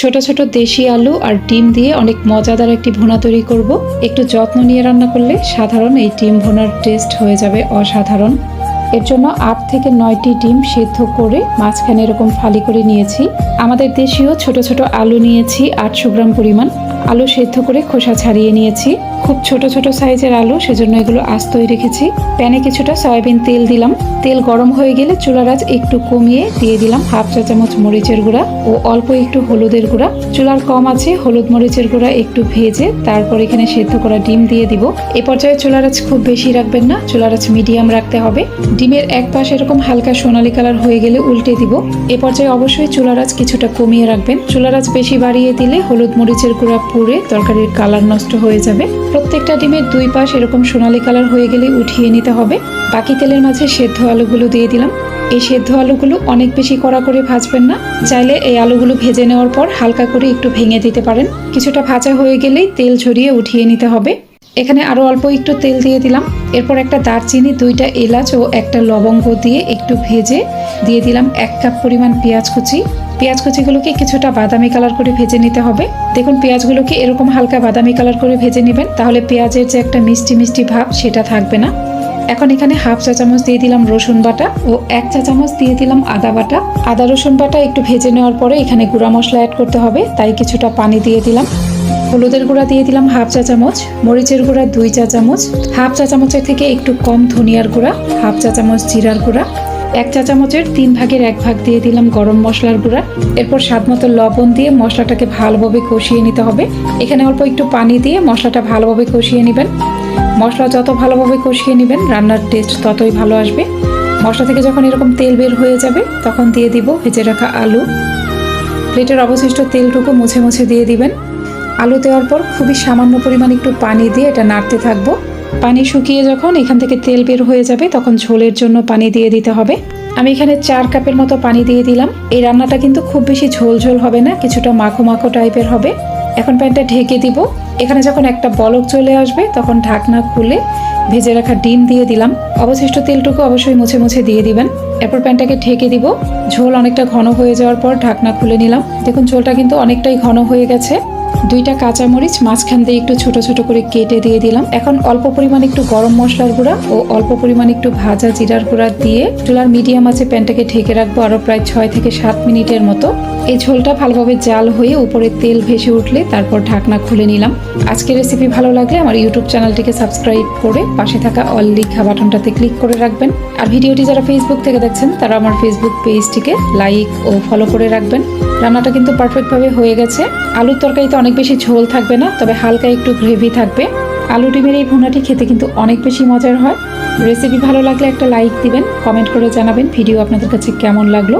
ছোট ছোট দেশি আলু আর ডিম দিয়ে অনেক মজাদার একটি ভুনা তৈরি করব। একটু যত্ন নিয়ে রান্না করলে সাধারণ এই ডিম ভুনার টেস্ট হয়ে যাবে অসাধারণ। এর জন্য 8 থেকে 9টি ডিম সেদ্ধ করে মাঝখানে এরকম ফালি করে নিয়েছি। আমাদের দেশীয় ছোট ছোট আলু নিয়েছি 800 গ্রাম পরিমাণ। আলু সেদ্ধ করে খোসা ছাড়িয়ে নিয়েছি। খুব ছোট ছোট সাইজের আলু, সেজন্য এগুলো আস্তই রেখেছি। প্যানে কিছুটা সয়াবিন তেল দিলাম। তেল গরম হয়ে গেলে চুলার আঁচ একটু কমিয়ে দিয়ে দিলাম হাফ চা চামচ মরিচের গুঁড়া ও অল্প একটু হলুদের গুঁড়া। চুলার কম আছে হলুদ মরিচের গুঁড়া একটু ভেজে তারপর এখানে সেদ্ধ করা ডিম দিয়ে দিব। এ পর্যায়ে চুলার আঁচ খুব বেশি রাখবেন না, চুলার আঁচ মিডিয়াম রাখতে হবে। ডিমের এক পাশ এরকম হালকা সোনালী কালার হয়ে গেলে উল্টে দিব। এ পর্যায়ে অবশ্যই চুলার আঁচ কিছুটা কমিয়ে রাখবেন। চুলার আঁচ বেশি বাড়িয়ে দিলে হলুদ মরিচের গুঁড়া পুড়ে তরকারির কালার নষ্ট হয়ে যাবে। প্রত্যেকটা ডিমের দুই পাশ এরকম সোনালী কালার হয়ে গেলে উঠিয়ে নিতে হবে। বাকি তেলের মাঝে সেদ্ধ আলুগুলো দিয়ে দিলাম। এই সেদ্ধ আলুগুলো অনেক বেশি কড়া করে ভাজবেন না, চাইলে এই আলুগুলো ভেজে নেওয়ার পর হালকা করে একটু ভেঙে দিতে পারেন। কিছুটা ভাজা হয়ে গেলেই তেল ঝরিয়ে উঠিয়ে নিতে হবে। এখানে আরো অল্প একটু তেল দিয়ে দিলাম। এরপর একটা দারচিনি, 2টা এলাচ ও একটা লবঙ্গ দিয়ে একটু ভেজে দিয়ে দিলাম 1 কাপ পরিমাণ পেঁয়াজ কুচি। পেঁয়াজ কুচিগুলোকে কিছুটা বাদামি কালার করে ভেজে নিতে হবে। দেখুন পেঁয়াজগুলোকে এরকম হালকা বাদামি কালার করে ভেজে নেবেন, তাহলে পেঁয়াজের যে একটা মিষ্টি মিষ্টি ভাব সেটা থাকবে না। এখন এখানে হাফ চা চামচ দিয়ে দিলাম রসুন বাটা ও 1 চা চামচ দিয়ে দিলাম আদা বাটা। আদা রসুন বাটা একটু ভেজে নেওয়ার পরে এখানে গুঁড়া মশলা অ্যাড করতে হবে, তাই কিছুটা পানি দিয়ে দিলাম। হলুদের গুঁড়া দিয়ে দিলাম হাফ চা চামচ, মরিচের গুঁড়া 2 চা চামচ, হাফ চা চামচের থেকে একটু কম ধনিয়ার গুঁড়া, হাফ চা চামচ জিরার গুঁড়া, 1 চা চামচের 3 ভাগের 1 ভাগ দিয়ে দিলাম গরম মশলার গুঁড়া। এরপর স্বাদ মতো লবণ দিয়ে মশলাটাকে ভালোভাবে কষিয়ে নিতে হবে। এখানে অল্প একটু পানি দিয়ে মশলাটা ভালোভাবে কষিয়ে নেবেন। মশলা যত ভালোভাবে কষিয়ে নেবেন রান্নার টেস্ট ততই ভালো আসবে। মশলা থেকে যখন এরকম তেল বের হয়ে যাবে তখন দিয়ে দিব ভেজে রাখা আলু। প্লেটের অবশিষ্ট তেলটুকু মুছে মুছে দিয়ে দিবেন। আলু দেওয়ার পর খুবই সামান্য পরিমাণ একটু পানি দিয়ে এটা নাড়তে থাকবো। পানি শুকিয়ে যখন এখান থেকে তেল বের হয়ে যাবে তখন ঝোলের জন্য পানি দিয়ে দিতে হবে। আমি এখানে 4 কাপের মতো পানি দিয়ে দিলাম। এই রান্নাটা কিন্তু খুব বেশি ঝোল ঝোল হবে না, কিছুটা মাখো মাখো টাইপের হবে। এখন প্যানটা ঢেকে দিব। এখানে যখন একটা বলক চলে আসবে তখন ঢাকনা খুলে ভেজে রাখা ডিম দিয়ে দিলাম। অবশিষ্ট তেলটুকু অবশ্যই মুছে মুছে দিয়ে দিবেন। এরপর প্যানটাকে ঢেকে দিব। ঝোল অনেকটা ঘন হয়ে যাওয়ার পর ঢাকনা খুলে নিলাম। দেখুন ঝোলটা কিন্তু অনেকটাই ঘন হয়ে গেছে। 2টা কাঁচামরিচ মাঝখান দিয়ে একটু ছোট ছোট করে কেটে দিয়ে দিলাম। এখন অল্প পরিমাণ একটু গরম মশলার গুঁড়া ও অল্প পরিমাণ একটু ভাজা জিরার গুঁড়া দিয়ে চুলার মিডিয়াম আঁচে প্যানটাকে ঢেকে রাখবো আরো প্রায় 6 থেকে 7 মিনিটের মতো। এই ঝোলটা ভালোভাবে জাল হয়ে উপরে তেল ভেসে উঠলে তারপর ঢাকনা খুলে নিলাম। আজকের রেসিপি ভালো লাগলে আমার ইউটিউব চ্যানেলটিকে সাবস্ক্রাইব করে পাশে থাকা অল লেখা বাটনটাতে ক্লিক করে রাখবেন। আর ভিডিওটি যারা ফেসবুক থেকে দেখছেন তারা আমার ফেসবুক পেজটিকে লাইক ও ফলো করে রাখবেন। রান্নাটা কিন্তু পারফেক্টভাবে হয়ে গেছে। আলুর তরকারিতে অনেক বেশি ঝোল থাকবে না, তবে হালকা একটু গ্রেভি থাকবে। আলু ডিমের এই ভুনাটি খেতে কিন্তু অনেক বেশি মজার হয়। রেসিপি ভালো লাগলে একটা লাইক দিবেন, কমেন্ট করে জানাবেন ভিডিও আপনাদের কাছে কেমন লাগলো।